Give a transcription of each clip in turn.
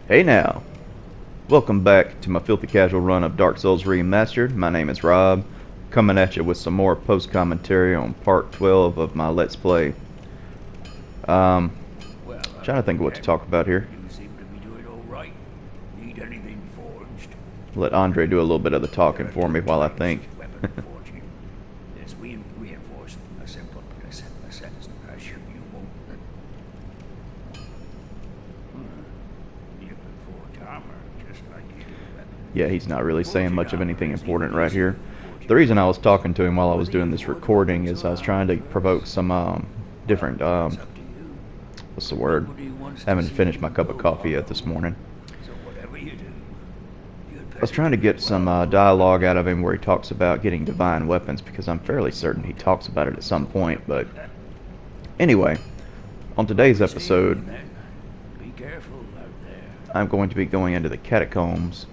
Hey now, welcome back to my filthy casual run of Dark Souls Remastered. My name is Rob, coming at you with some more post-commentary on part 12 of my Let's Play. Trying to think of what to talk about here. You seem to be doing all right. Need anything forged? Let Andre do a little bit of the talking for me while I think. Weapon forging. There's reinforced assembled as you won't. You can forge armor just like you do weapons. Yeah, he's not really saying much of anything important right here. The reason I was talking to him while I was doing this recording is I was trying to provoke some different, what's the word? I haven't finished my cup of coffee yet this morning. So whatever you do, I was trying to get some dialogue out of him where he talks about getting divine weapons, because I'm fairly certain he talks about it at some point. But anyway, on today's episode, be careful out there. I'm going to be going into the Catacombs.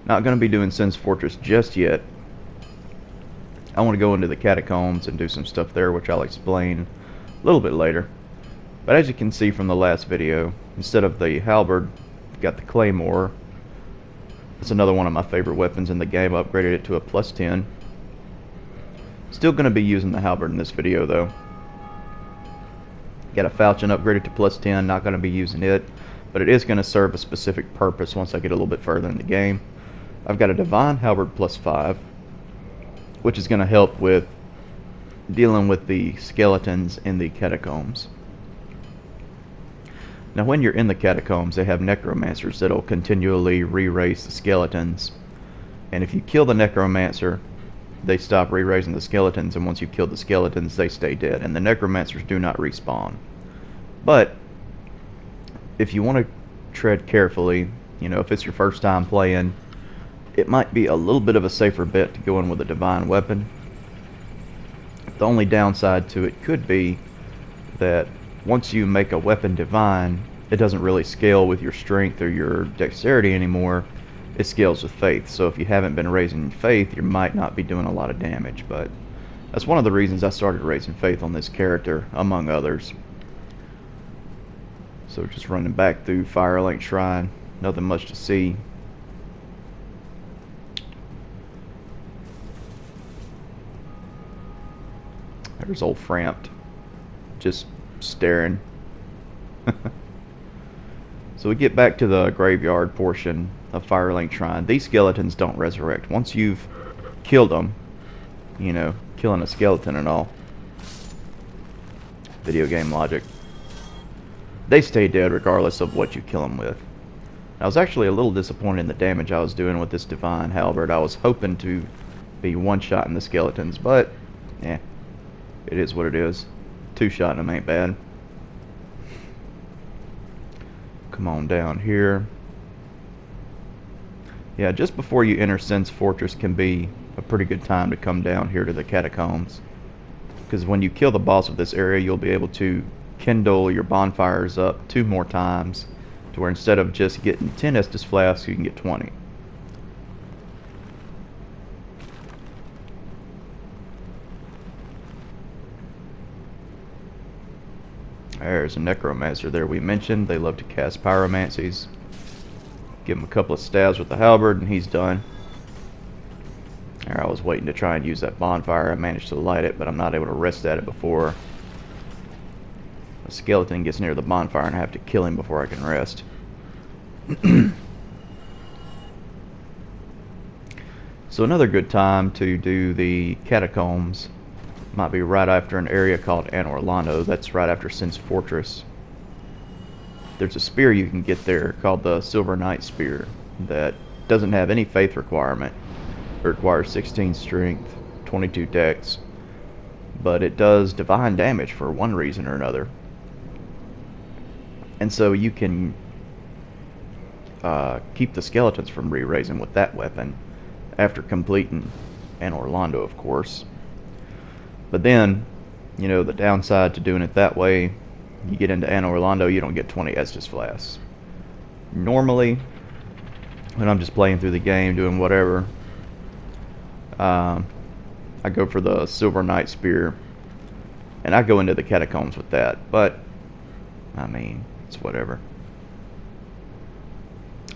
Not going to be doing Sin's Fortress just yet. I want to go into the Catacombs and do some stuff there, which I'll explain a little bit later. But as you can see from the last video, instead of the halberd, I've got the claymore. It's another one of my favorite weapons in the game. I upgraded it to a plus 10. Still going to be using the halberd in this video though. Got a falchion upgraded to plus 10, not going to be using it, but it is going to serve a specific purpose once I get a little bit further in the game. I've got a divine halberd plus 5, which is going to help with dealing with the skeletons in the catacombs. Now when you're in the catacombs, they have necromancers that'll continually re-raise the skeletons, and if you kill the necromancer, they stop re-raising the skeletons, and once you've killed the skeletons, they stay dead, and the necromancers do not respawn. But if you want to tread carefully, you know, if it's your first time playing, it might be a little bit of a safer bet to go in with a divine weapon. The only downside to it could be that once you make a weapon divine, it doesn't really scale with your strength or your dexterity anymore. It scales with faith. So if you haven't been raising faith, you might not be doing a lot of damage. But that's one of the reasons I started raising faith on this character, among others. So just running back through Firelink Shrine, nothing much to see. There's old Frampt, just staring. So we get back to the graveyard portion of Firelink Shrine. These skeletons don't resurrect. Once you've killed them, you know, killing a skeleton and all, video game logic, they stay dead regardless of what you kill them with. I was actually a little disappointed in the damage I was doing with this divine halberd. I was hoping to be one-shotting the skeletons, but yeah, it is what it is. Two-shotting them ain't bad. Come on down here. Yeah, just before you enter Sin's Fortress can be a pretty good time to come down here to the Catacombs, because when you kill the boss of this area, you'll be able to kindle your bonfires up 2 more times, to where instead of just getting 10 Estus flasks, you can get 20. There's a necromancer there we mentioned. They love to cast pyromancies. Give him a couple of stabs with the halberd and he's done. There, I was waiting to try and use that bonfire. I managed to light it, but I'm not able to rest at it before a skeleton gets near the bonfire, and I have to kill him before I can rest. So another good time to do the catacombs might be right after an area called Anne Orlando. That's right after Sin's Fortress. There's a spear you can get there called the Silver Knight Spear that doesn't have any faith requirement. It requires 16 strength, 22 dex, but it does divine damage for one reason or another. And so you can keep the skeletons from re-raising with that weapon after completing Anne Orlando, of course. But then, you know, the downside to doing it that way, you get into Anne Orlando, you don't get 20 Estus flasks. Normally, when I'm just playing through the game, doing whatever, I go for the Silver Knight Spear, and I go into the Catacombs with that. But, I mean, it's whatever.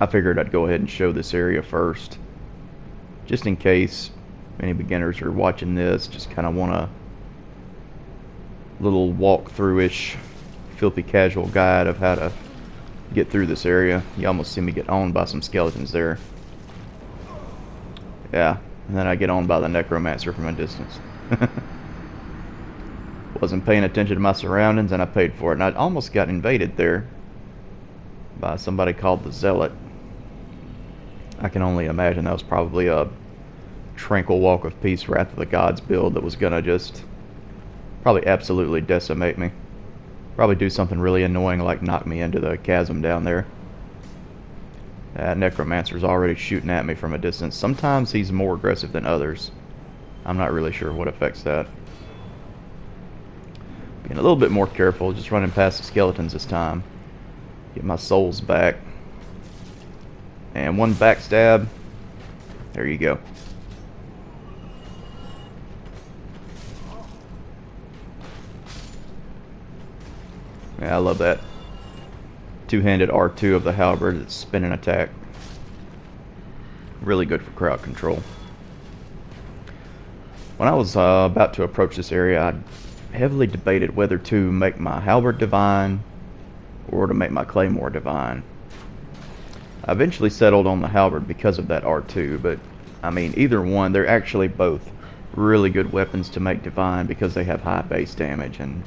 I figured I'd go ahead and show this area first, just in case any beginners are watching this, just kind of want a little walkthrough-ish, filthy casual guide of how to get through this area. You almost see me get owned by some skeletons there. Yeah, and then I get owned by the necromancer from a distance. Wasn't paying attention to my surroundings, and I paid for it. And I almost got invaded there by somebody called the Zealot. I can only imagine that was probably a Tranquil Walk of Peace, Wrath of the Gods build that was gonna just probably absolutely decimate me. Probably do something really annoying like knock me into the chasm down there. That necromancer's already shooting at me from a distance. Sometimes he's more aggressive than others. I'm not really sure what affects that. Being a little bit more careful, just running past the skeletons this time. Get my souls back. And one backstab. There you go. Yeah, I love that. Two-handed R2 of the halberd, it's spin and attack. Really good for crowd control. When I was about to approach this area, I heavily debated whether to make my halberd divine or to make my claymore divine. I eventually settled on the halberd because of that R2, but I mean either one, they're actually both really good weapons to make divine because they have high base damage, and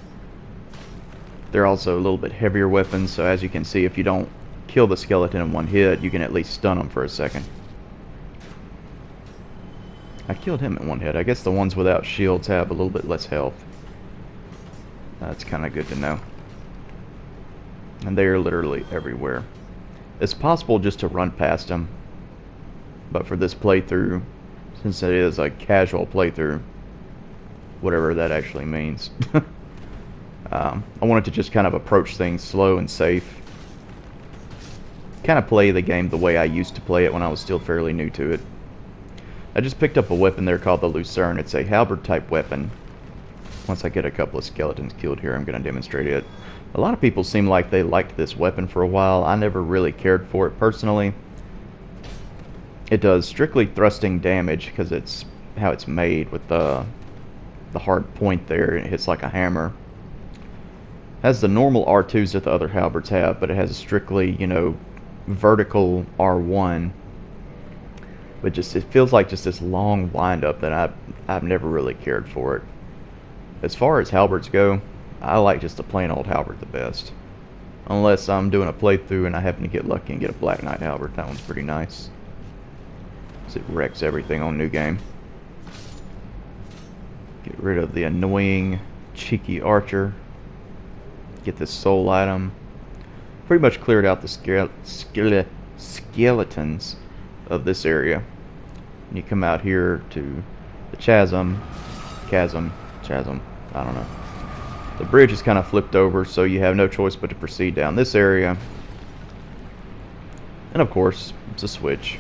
they're also a little bit heavier weapons, so as you can see, if you don't kill the skeleton in one hit, you can at least stun them for a second. I killed him in one hit. I guess the ones without shields have a little bit less health. That's kind of good to know. And they are literally everywhere. It's possible just to run past them, but for this playthrough, since it is a casual playthrough, whatever that actually means, I wanted to just kind of approach things slow and safe. Kind of play the game the way I used to play it when I was still fairly new to it. I just picked up a weapon there called the Lucerne. It's a halberd type weapon. Once I get a couple of skeletons killed here, I'm going to demonstrate it. A lot of people seem like they liked this weapon for a while. I never really cared for it personally. It does strictly thrusting damage because it's how it's made with the hard point there. It hits like a hammer. It has the normal R2s that the other halberds have, but it has a strictly, you know, vertical R1. But just it feels like just this long wind-up that I've never really cared for it. As far as halberds go, I like just the plain old halberd the best. Unless I'm doing a playthrough and I happen to get lucky and get a Black Knight halberd. That one's pretty nice. It wrecks everything on New Game. Get rid of the annoying, cheeky archer. Get this soul item. Pretty much cleared out the skeletons of this area. And you come out here to the chasm, I don't know. The bridge is kind of flipped over, so you have no choice but to proceed down this area. And of course, it's a switch.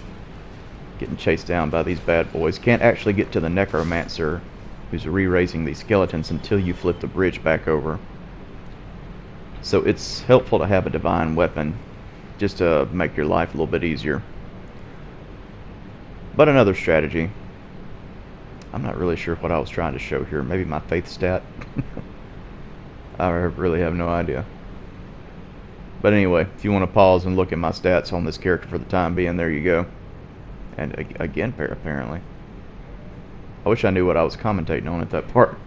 Getting chased down by these bad boys. Can't actually get to the necromancer who's re-raising these skeletons until you flip the bridge back over. So it's helpful to have a divine weapon just to make your life a little bit easier. But another strategy. I'm not really sure what I was trying to show here. Maybe my faith stat? I really have no idea. But anyway, if you want to pause and look at my stats on this character for the time being, there you go. And again, apparently. I wish I knew what I was commentating on at that part.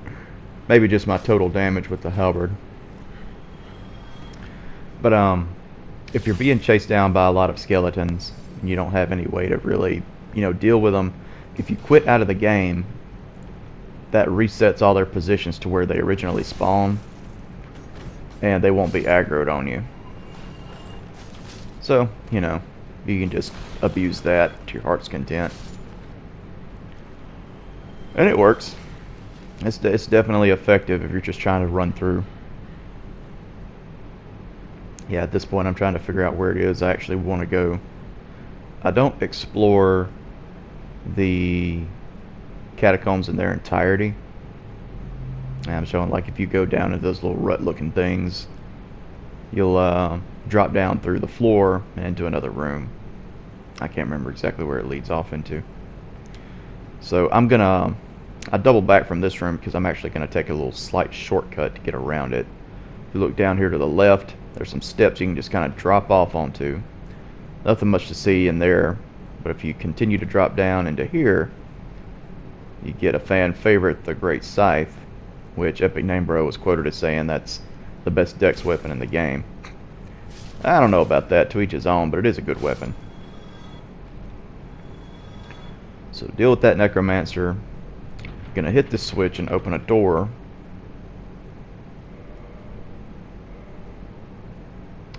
Maybe just my total damage with the halberd. But if you're being chased down by a lot of skeletons, and you don't have any way to really, you know, deal with them, if you quit out of the game, that resets all their positions to where they originally spawned, and they won't be aggroed on you. So, you know, you can just abuse that to your heart's content. And it works. It's definitely effective if you're just trying to run through. Yeah, at this point I'm trying to figure out where it is I actually want to go. I don't explore the catacombs in their entirety. And I'm showing, like, if you go down into those little rut looking things, you'll drop down through the floor and into another room. I can't remember exactly where it leads off into. So I double back from this room because I'm actually gonna take a little slight shortcut to get around it. If you look down here to the left, there's some steps you can just kind of drop off onto. Nothing much to see in there, but if you continue to drop down into here, you get a fan favorite, the Great Scythe, which Epic Name Bro was quoted as saying that's the best dex weapon in the game. I don't know about that, to each his own, but it is a good weapon. So to deal with that Necromancer, I'm gonna hit this switch and open a door.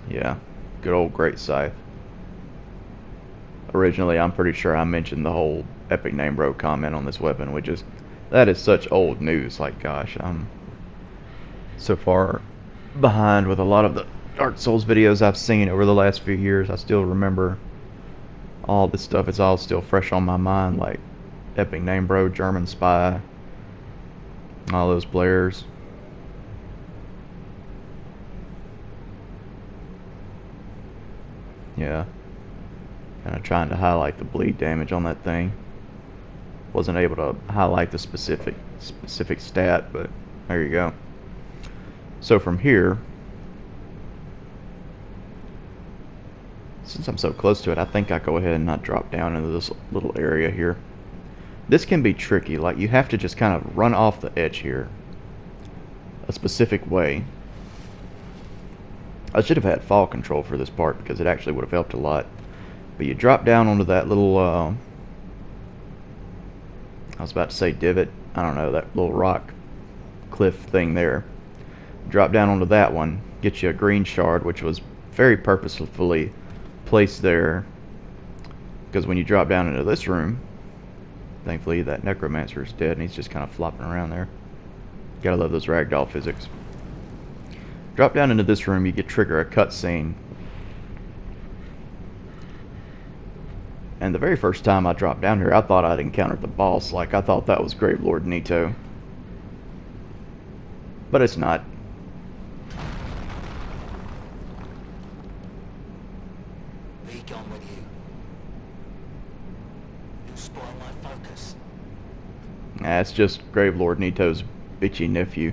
Yeah, good old Great Scythe. Originally, I'm pretty sure I mentioned the whole Epic Name Bro comment on this weapon, which is, that is such old news. Like, gosh, I'm so far behind with a lot of the Dark Souls videos I've seen over the last few years. I still remember all this stuff. It's all still fresh on my mind, like Epic Name Bro, German Spy, all those Blairs. Yeah. Kind of trying to highlight the bleed damage on that thing. Wasn't able to highlight the specific stat, but there you go. So from here, since I'm so close to it, I think I go ahead and not drop down into this little area here. This can be tricky. Like, you have to just kind of run off the edge here a specific way. I should have had fall control for this part because it actually would have helped a lot. But you drop down onto that little, I was about to say divot, I don't know, that little rock cliff thing there. Drop down onto that one, get you a green shard, which was very purposefully placed there, because when you drop down into this room, thankfully that Necromancer is dead and he's just kind of flopping around there. Gotta love those ragdoll physics. Drop down into this room, you get trigger a cutscene. And the very first time I dropped down here, I thought I'd encountered the boss. Like, I thought that was Gravelord Nito. But it's not. Be gone with you. You'll spoil my focus. Nah, it's just Gravelord Nito's bitchy nephew.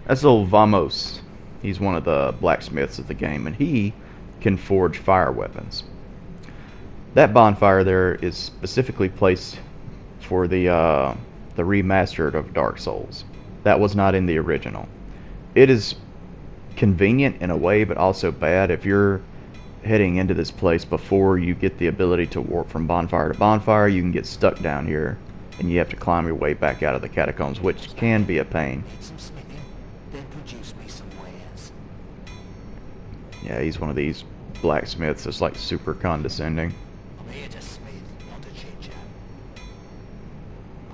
That's old Vamos. He's one of the blacksmiths of the game, and he can forge fire weapons. That bonfire there is specifically placed for the remastered of Dark Souls. That was not in the original. It is convenient in a way, but also bad. If you're heading into this place before you get the ability to warp from bonfire to bonfire, you can get stuck down here, and you have to climb your way back out of the catacombs, which can be a pain. Some smithing, then produce me some wares. Yeah, he's one of these blacksmiths that's like super condescending. I'm here to smith, not to chit-chat.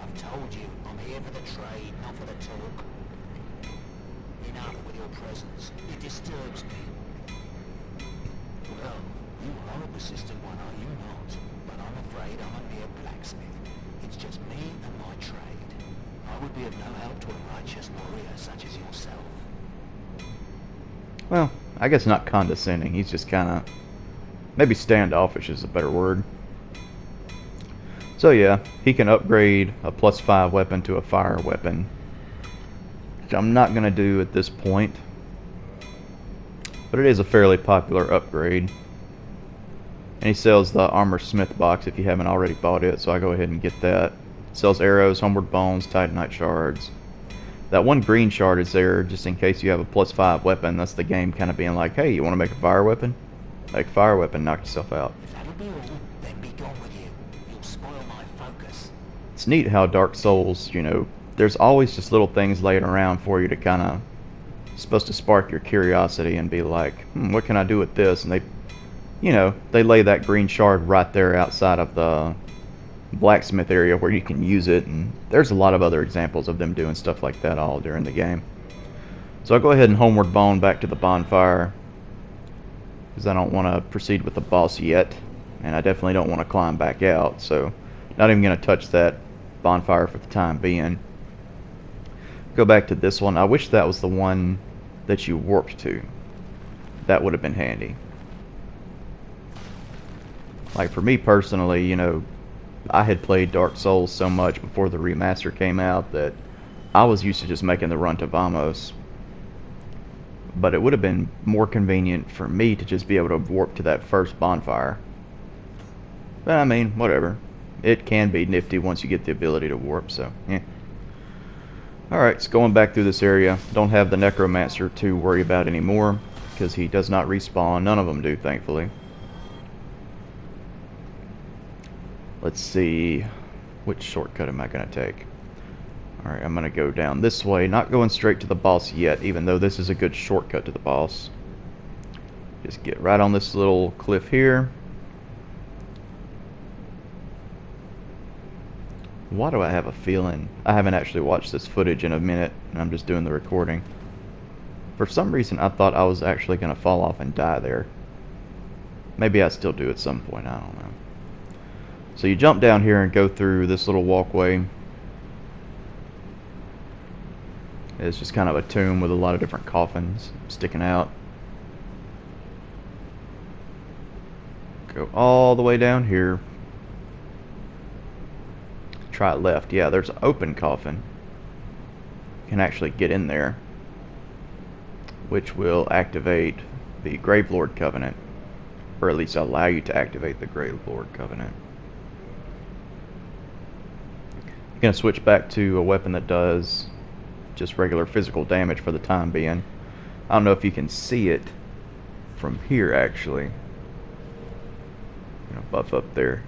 I've told you, I'm here for the trade, not for the talk. Enough with your presence. It disturbs me. Well, you are a persistent one, are you not? But I'm afraid I'm a mere blacksmith. It's just me and my trade. I would be of no help to a righteous warrior such as yourself. Well, I guess not condescending. He's just kind of, maybe standoffish is a better word. So yeah, he can upgrade a +5 weapon to a fire weapon, which I'm not going to do at this point. But it is a fairly popular upgrade. And he sells the Armor Smith box if you haven't already bought it, so I go ahead and get that. Sells arrows, homeward bones, titanite shards. That one green shard is there just in case you have a +5 weapon. That's the game kind of being like, hey, you want to make a fire weapon? Make a fire weapon, knock yourself out. If that'll be all, then be gone with you. You'll spoil my focus. It's neat how Dark Souls, you know, there's always just little things laying around for you to kind of, supposed to spark your curiosity and be like, what can I do with this? And they, you know, they lay that green shard right there outside of the blacksmith area where you can use it, and there's a lot of other examples of them doing stuff like that all during the game. So I'll go ahead and homeward bone back to the bonfire because I don't want to proceed with the boss yet, and I definitely don't want to climb back out, so not even going to touch that bonfire for the time being. Go back to this one. I wish that was the one that you warped to. That would have been handy. Like for me personally, you know, I had played Dark Souls so much before the remaster came out that I was used to just making the run to Vamos. But it would have been more convenient for me to just be able to warp to that first bonfire. But I mean, whatever. It can be nifty once you get the ability to warp, so yeah. Alright, so going back through this area. Don't have the Necromancer to worry about anymore, because he does not respawn. None of them do, thankfully. Let's see, which shortcut am I going to take? Alright, I'm going to go down this way, not going straight to the boss yet, even though this is a good shortcut to the boss. Just get right on this little cliff here. Why do I have a feeling? I haven't actually watched this footage in a minute, and I'm just doing the recording. For some reason, I thought I was actually going to fall off and die there. Maybe I still do at some point, I don't know. So you jump down here and go through this little walkway. It's just kind of a tomb with a lot of different coffins sticking out. Go all the way down here. Try left. Yeah, there's an open coffin. You can actually get in there, which will activate the Gravelord Covenant, or at least allow you to activate the Gravelord Covenant. You're going to switch back to a weapon that does just regular physical damage for the time being. I don't know if you can see it from here, actually. You know, buff up there.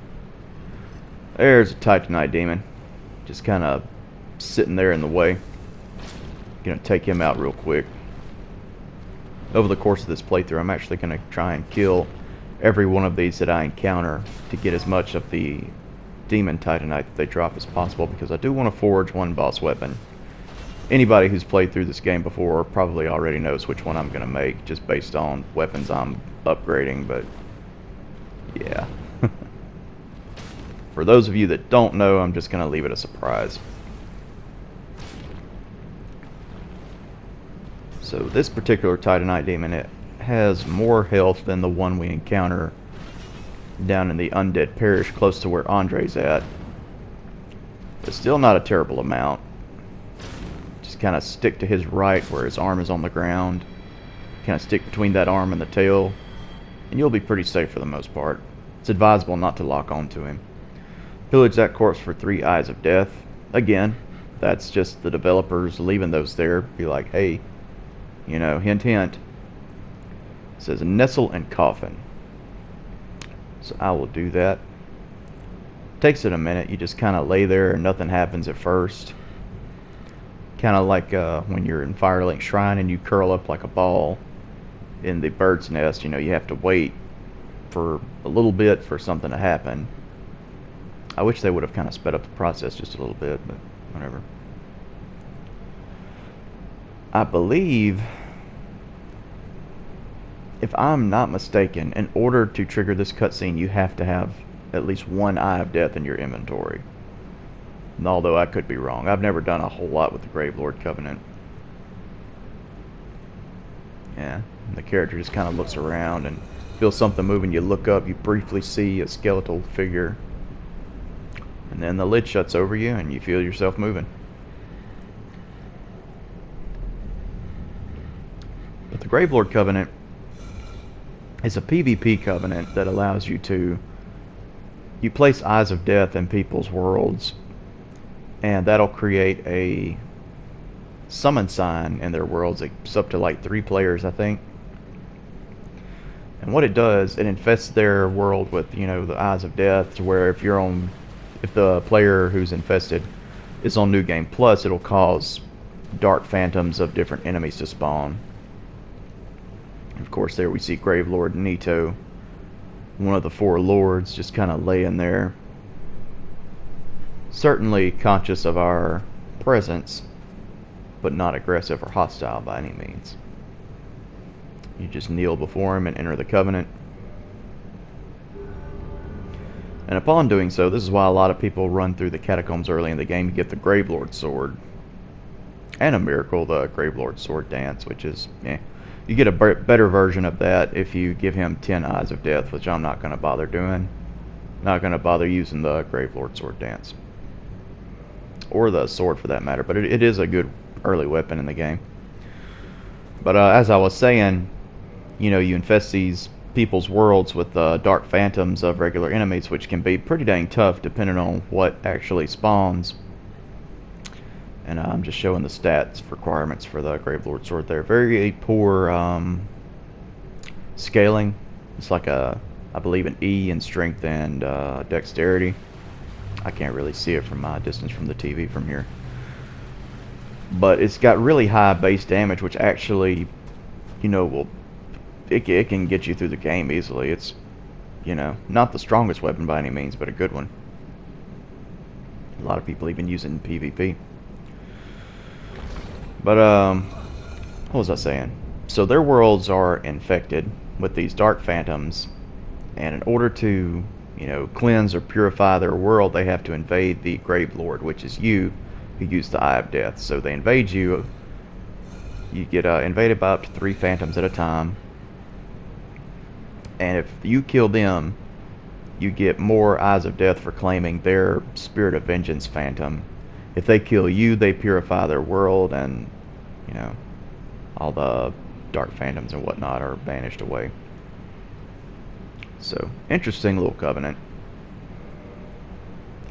There's a Titanite demon, just kind of sitting there in the way. Gonna take him out real quick. Over the course of this playthrough, I'm actually gonna try and kill every one of these that I encounter to get as much of the demon Titanite that they drop as possible, because I do want to forge one boss weapon. Anybody who's played through this game before probably already knows which one I'm gonna make, just based on weapons I'm upgrading, but yeah. For those of you that don't know, I'm just going to leave it a surprise. So this particular Titanite demon, it has more health than the one we encounter down in the Undead Parish close to where Andre's at. But still not a terrible amount. Just kind of stick to his right where his arm is on the ground. Kind of stick between that arm and the tail, and you'll be pretty safe for the most part. It's advisable not to lock onto him. Pillage that corpse for 3 Eyes of Death. Again, that's just the developers leaving those there. Be like, hey, you know, hint hint. It says Nestle and Coffin. So I will do that. Takes it a minute. You just kind of lay there and nothing happens at first. Kind of like when you're in Firelink Shrine and you curl up like a ball in the bird's nest. You know, you have to wait for a little bit for something to happen. I wish they would have kind of sped up the process just a little bit, but whatever. I believe, if I'm not mistaken, in order to trigger this cutscene, you have to have at least 1 Eye of Death in your inventory. And although I could be wrong. I've never done a whole lot with the Gravelord Covenant. Yeah, and the character just kind of looks around and feels something moving. You look up, you briefly see a skeletal figure. And then the lid shuts over you and you feel yourself moving. But the Gravelord Covenant is a PvP covenant that allows you to... You place Eyes of Death in people's worlds, and that'll create a summon sign in their worlds. It's up to like 3 players, I think. And what it does, it infests their world with, you know, the Eyes of Death, to where if you're on... If the player who's infested is on New Game Plus, it'll cause dark phantoms of different enemies to spawn. Of course, there we see Gravelord Nito, one of the 4 lords, just kind of laying there. Certainly conscious of our presence, but not aggressive or hostile by any means. You just kneel before him and enter the covenant. And upon doing so, this is why a lot of people run through the Catacombs early in the game. You get the Gravelord Sword. And a miracle, the Gravelord Sword Dance, which is, you get a better version of that if you give him 10 Eyes of Death, which I'm not going to bother doing. Not going to bother using the Gravelord Sword Dance. Or the sword for that matter, but it is a good early weapon in the game. But as I was saying, you know, you infest these people's worlds with dark phantoms of regular enemies, which can be pretty dang tough depending on what actually spawns. And I'm just showing the stats requirements for the Gravelord Sword there. Very poor scaling. It's like I believe an E in strength and dexterity. I can't really see it from my distance from the TV from here. But it's got really high base damage, which actually, you know, it can get you through the game easily. It's, you know, not the strongest weapon by any means, but a good one. A lot of people even use it in PvP. But, what was I saying? So their worlds are infected with these dark phantoms, and in order to, you know, cleanse or purify their world, they have to invade the Gravelord, which is you, who use the Eye of Death. So they invade you. You get invaded by up to 3 phantoms at a time. And if you kill them, you get more Eyes of Death for claiming their Spirit of Vengeance phantom. If they kill you, they purify their world, and, you know, all the dark phantoms and whatnot are banished away. So, interesting little covenant.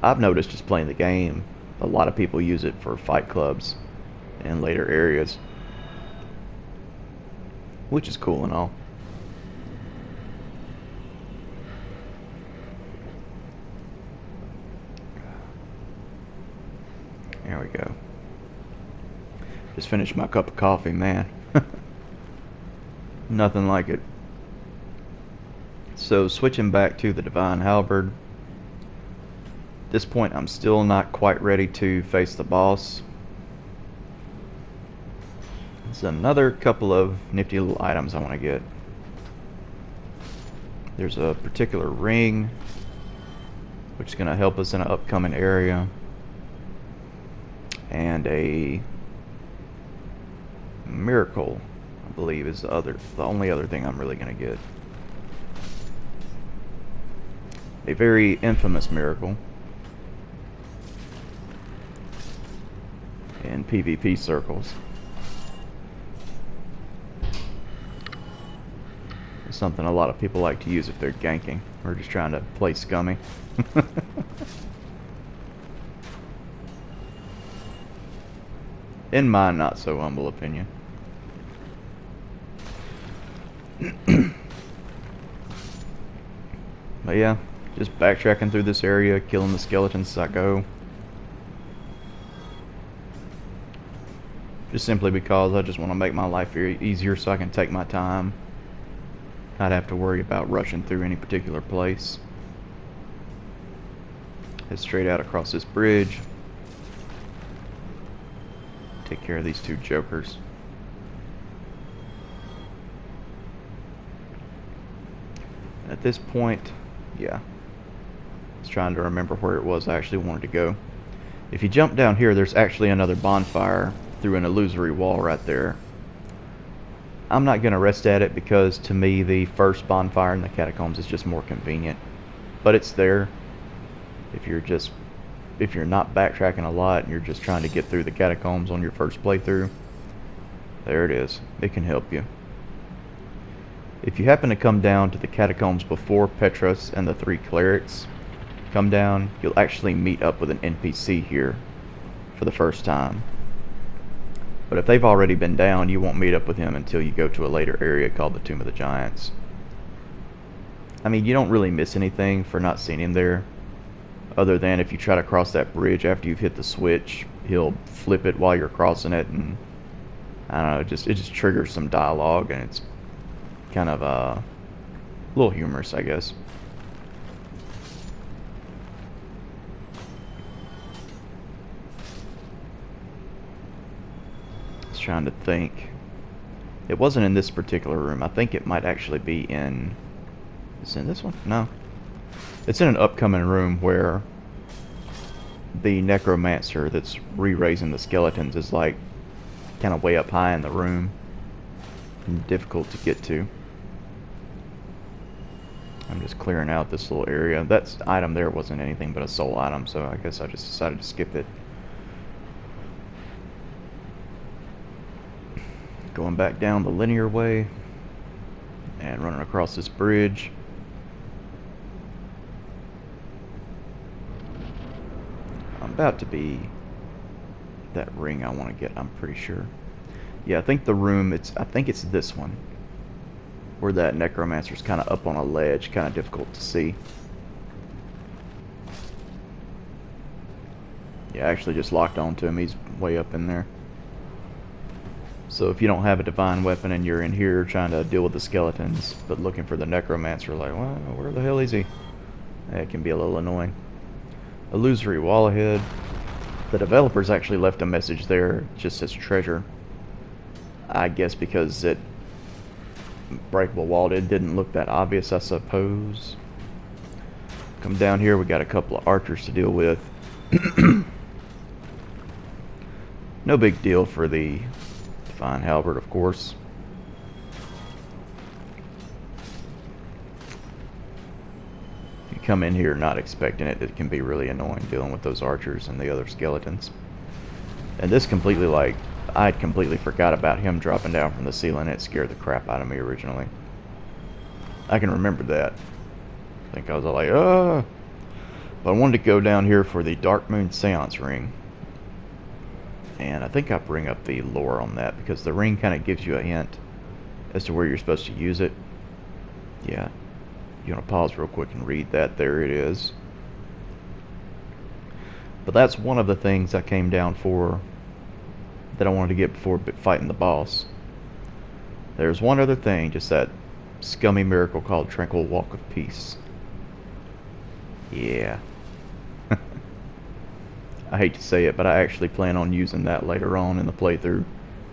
I've noticed just playing the game, a lot of people use it for fight clubs in later areas, which is cool and all. There we go. Just finished my cup of coffee, man. Nothing like it. So switching back to the Divine Halberd. At this point I'm still not quite ready to face the boss. There's another couple of nifty little items I want to get. There's a particular ring which is going to help us in an upcoming area, and a miracle, I believe, is the only other thing I'm really going to get. A very infamous miracle in PvP circles. It's something a lot of people like to use if they're ganking or just trying to play scummy. In my not so humble opinion. But yeah, just backtracking through this area, killing the skeletons as I go. Just simply because I just want to make my life easier so I can take my time. Not have to worry about rushing through any particular place. Head straight out across this bridge. Take care of these 2 jokers. And at this point, yeah, I was trying to remember where it was I actually wanted to go. If you jump down here, there's actually another bonfire through an illusory wall right there. I'm not going to rest at it because to me the first bonfire in the Catacombs is just more convenient. But it's there. If you're not backtracking a lot and you're just trying to get through the Catacombs on your first playthrough, there it is. It can help you. If you happen to come down to the Catacombs before Petros and the 3 clerics come down, you'll actually meet up with an NPC here for the first time. But if they've already been down, you won't meet up with him until you go to a later area called the Tomb of the Giants. I mean, you don't really miss anything for not seeing him there, other than if you try to cross that bridge after you've hit the switch, he'll flip it while you're crossing it, and I don't know, it just triggers some dialogue, and it's kind of a little humorous, I guess. I was trying to think. It wasn't in this particular room. I think it might actually be in... Is it in this one? No. It's in an upcoming room where the necromancer that's re-raising the skeletons is like kind of way up high in the room and difficult to get to. I'm just clearing out this little area. That item there wasn't anything but a soul item, so I guess I just decided to skip it. Going back down the linear way and running across this bridge. I'm about to be that ring I want to get, I'm pretty sure. Yeah, I think the room, I think it's this one, where that necromancer's kind of up on a ledge, kind of difficult to see. Yeah, I actually just locked onto him. He's way up in there. So if you don't have a divine weapon and you're in here trying to deal with the skeletons, but looking for the necromancer, like, well, where the hell is he? It can be a little annoying. Illusory wall ahead. The developers actually left a message there. It just says treasure. I guess because it breakable wall, it didn't look that obvious, I suppose. Come down here, we got a couple of archers to deal with. No big deal for the Divine Halberd, of course. If you come in here not expecting it, it can be really annoying dealing with those archers and the other skeletons. And this completely, like, I'd completely forgot about him dropping down from the ceiling. It scared the crap out of me originally. I can remember that. I think I was all like, ah. But I wanted to go down here for the Dark Moon Seance Ring. And I think I'll bring up the lore on that, because the ring kind of gives you a hint as to where you're supposed to use it. Yeah. You want to pause real quick and read that? There it is. But that's one of the things I came down for that I wanted to get before fighting the boss. There's one other thing, just that scummy miracle called Tranquil Walk of Peace. Yeah. I hate to say it, but I actually plan on using that later on in the playthrough.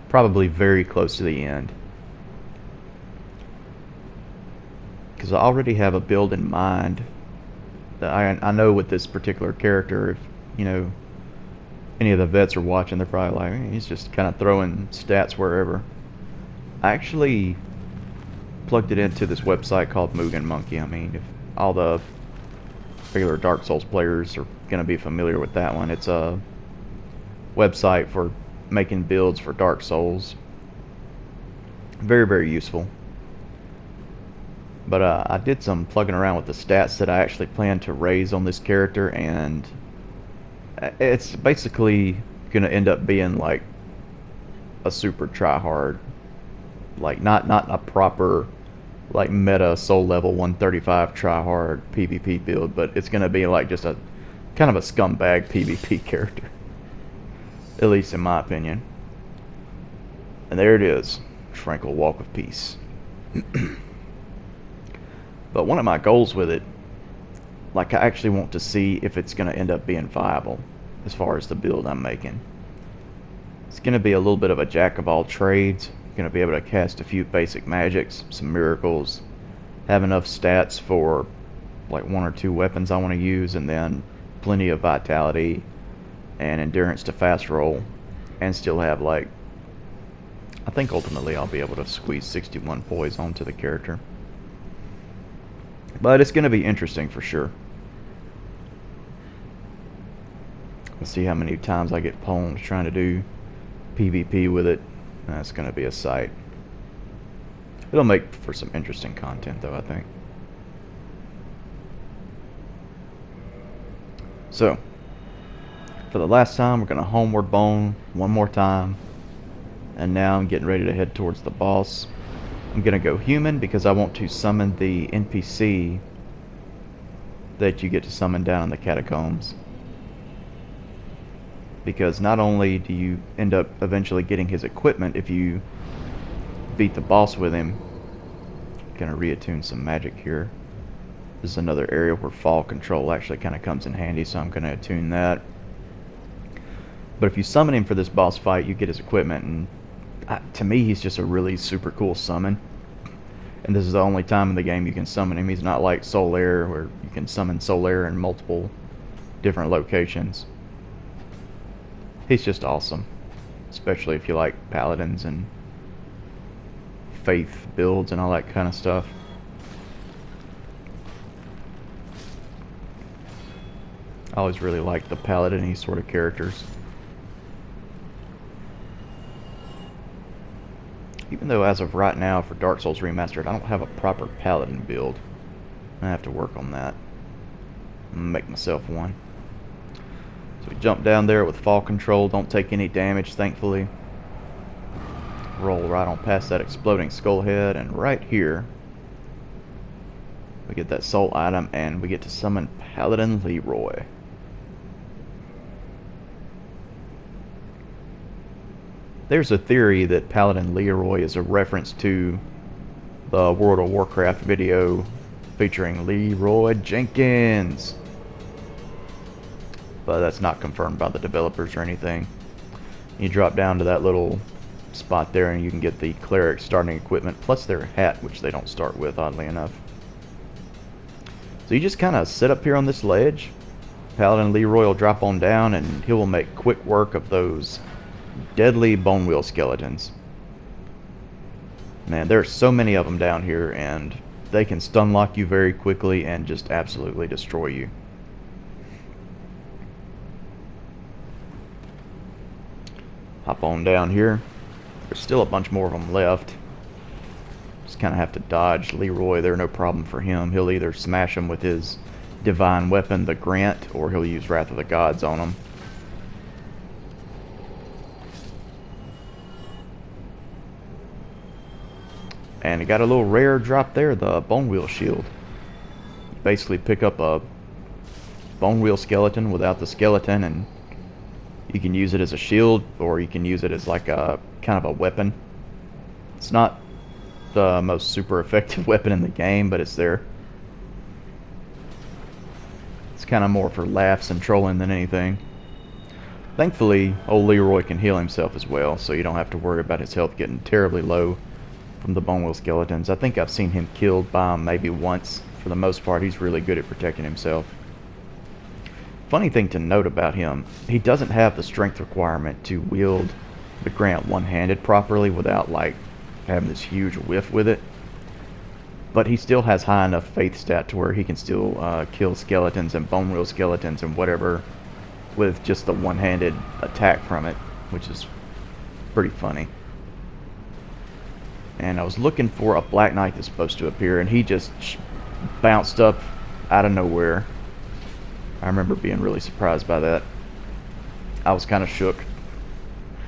Probably very close to the end. Because I already have a build in mind that I know with this particular character, if, you know, any of the vets are watching, they're probably like, he's just kind of throwing stats wherever. I actually plugged it into this website called Mugen Monkey. I mean, if all the regular Dark Souls players are going to be familiar with that one. It's a website for making builds for Dark Souls. Very, very useful. But I did some plugging around with the stats that I actually plan to raise on this character, and it's basically going to end up being like a super try-hard, like not a proper like meta soul level 135 try-hard PvP build, but it's going to be like just a kind of a scumbag PvP character, at least in my opinion. And there it is, Tranquil Walk of Peace. But one of my goals with it, like, I actually want to see if it's going to end up being viable as far as the build I'm making. It's going to be a little bit of a jack of all trades. Going to be able to cast a few basic magics, some miracles, have enough stats for like 1 or 2 weapons I want to use, and then plenty of vitality and endurance to fast roll, and still have, like, I think ultimately I'll be able to squeeze 61 poise onto the character. But it's going to be interesting for sure. Let's see how many times I get pwned trying to do PvP with it. That's going to be a sight. It'll make for some interesting content, though, I think. So, for the last time, we're going to homeward bone one more time. And now I'm getting ready to head towards the boss. I'm going to go human because I want to summon the NPC that you get to summon down in the Catacombs. Because not only do you end up eventually getting his equipment if you beat the boss with him. Gonna reattune some magic here. This is another area where fall control actually kind of comes in handy, so I'm gonna attune that. But if you summon him for this boss fight, you get his equipment, and to me he's just a really super cool summon. And this is the only time in the game you can summon him. He's not like Solaire, where you can summon Solaire in multiple different locations. He's just awesome, especially if you like paladins and faith builds and all that kind of stuff. I always really liked the paladin-y sort of characters. Even though as of right now for Dark Souls Remastered, I don't have a proper paladin build. I have to work on that. Make myself one. So we jump down there with fall control, don't take any damage thankfully. Roll right on past that exploding skull head, and right here we get that soul item and we get to summon Paladin Leroy. There's a theory that Paladin Leroy is a reference to the World of Warcraft video featuring Leroy Jenkins, but that's not confirmed by the developers or anything. You drop down to that little spot there and you can get the cleric starting equipment plus their hat, which they don't start with, oddly enough. So you just kind of sit up here on this ledge. Paladin Leroy will drop on down and he will make quick work of those deadly bone wheel skeletons. Man, there are so many of them down here, and they can stun lock you very quickly and just absolutely destroy you. Hop on down here. There's still a bunch more of them left. Just kind of have to dodge Leroy. They're no problem for him. He'll either smash them with his divine weapon, the Grant, or he'll use Wrath of the Gods on them. And it got a little rare drop there, the bone wheel shield. You basically pick up a bone wheel skeleton without the skeleton, and you can use it as a shield, or you can use it as like a kind of a weapon. It's not the most super effective weapon in the game, but it's there. It's kind of more for laughs and trolling than anything. Thankfully, old Leroy can heal himself as well, so you don't have to worry about his health getting terribly low from the bone wheel skeletons. I think I've seen him killed by them maybe once. For the most part, he's really good at protecting himself. Funny thing to note about him, he doesn't have the strength requirement to wield the Grant one-handed properly without like having this huge whiff with it. But he still has high enough faith stat to where he can still kill skeletons and bone wheel skeletons and whatever with just the one-handed attack from it, which is pretty funny. And I was looking for a Black Knight that's supposed to appear, and he just bounced up out of nowhere. I remember being really surprised by that. I was kind of shook.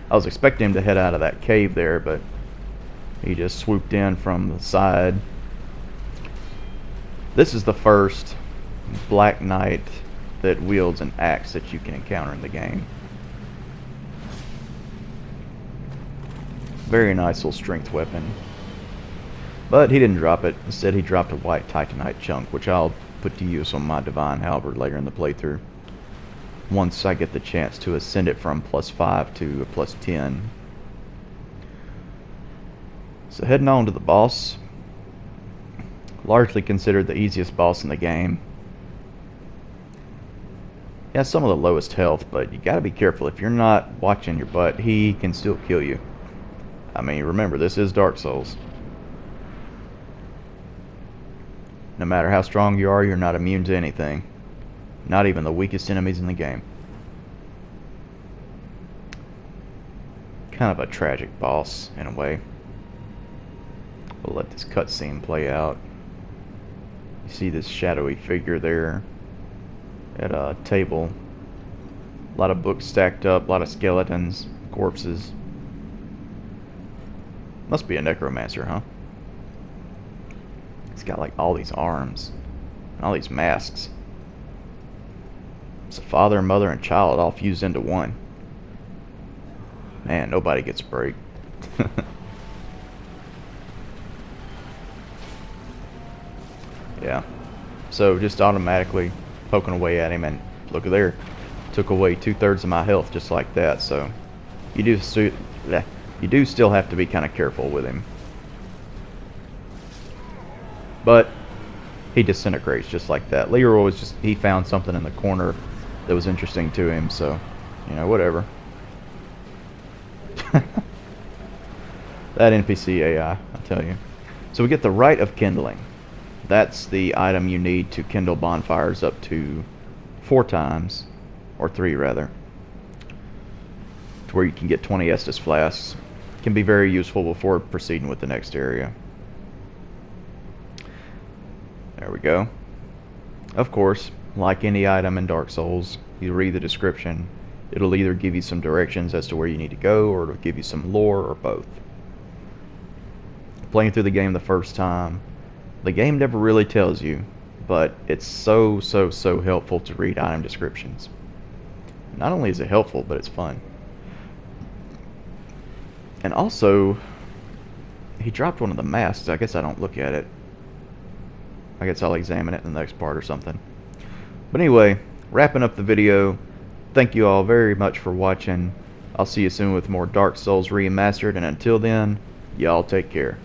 I was expecting him to head out of that cave there, but he just swooped in from the side. This is the first Black Knight that wields an axe that you can encounter in the game. Very nice little strength weapon. But he didn't drop it. Instead he dropped a white titanite chunk, which I'll put to use on my divine halberd later in the playthrough, once I get the chance to ascend it from +5 to +10. So heading on to the boss. Largely considered the easiest boss in the game. He has some of the lowest health, but you gotta be careful. If you're not watching your butt, he can still kill you. I mean, remember, this is Dark Souls. No matter how strong you are, you're not immune to anything. Not even the weakest enemies in the game. Kind of a tragic boss, in a way. We'll let this cutscene play out. You see this shadowy figure there at a table. A lot of books stacked up, a lot of skeletons, corpses. Must be a necromancer, huh? He's got like all these arms and all these masks. It's a father, mother, and child all fused into one. Man, nobody gets a break. Yeah. So just automatically poking away at him, and look at there. Took away 2/3 of my health just like that. So you do still have to be kind of careful with him. But he disintegrates just like that. Leroy was just, he found something in the corner that was interesting to him, so, you know, whatever. That NPC AI, I tell you. So we get the Rite of Kindling. That's the item you need to kindle bonfires up to 4 times, or 3 rather, to where you can get 20 Estus flasks. Can be very useful before proceeding with the next area. There we go. Of course, like any item in Dark Souls, you read the description. It'll either give you some directions as to where you need to go, or it'll give you some lore, or both. Playing through the game the first time, the game never really tells you, but it's so helpful to read item descriptions. Not only is it helpful, but it's fun. And also, he dropped one of the masks. I guess I don't look at it. I guess I'll examine it in the next part or something. But anyway, wrapping up the video, thank you all very much for watching. I'll see you soon with more Dark Souls Remastered, and until then, y'all take care.